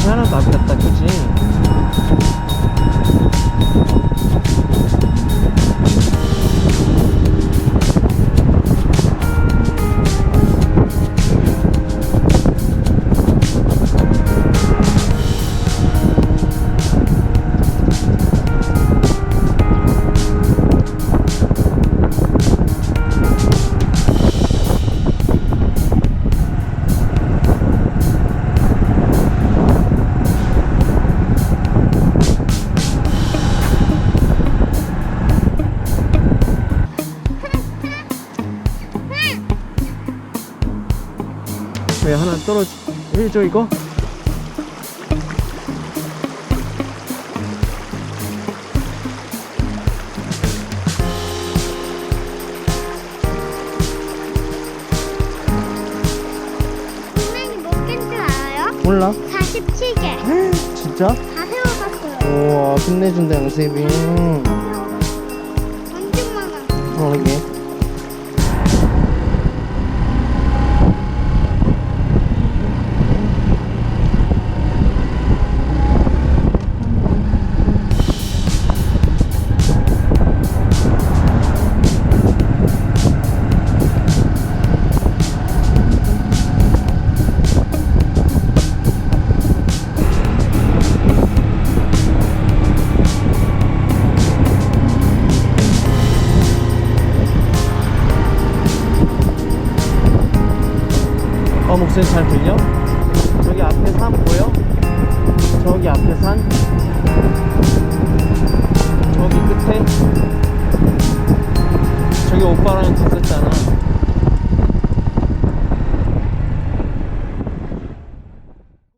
앞에 하나도 안 폈다, 그치? 왜 하나 해줘 이거? 분명히 몇 개인 줄 알아요? 몰라. 47개. 진짜? 다 세워봤어요. 우와, 끝내준다 양세빈. 엄청 많아. 그러게. 목소리 잘 들려? 저기 앞에 산 보여? 저기 앞에 산? 저기 끝에? 저기 오빠랑 있었잖아.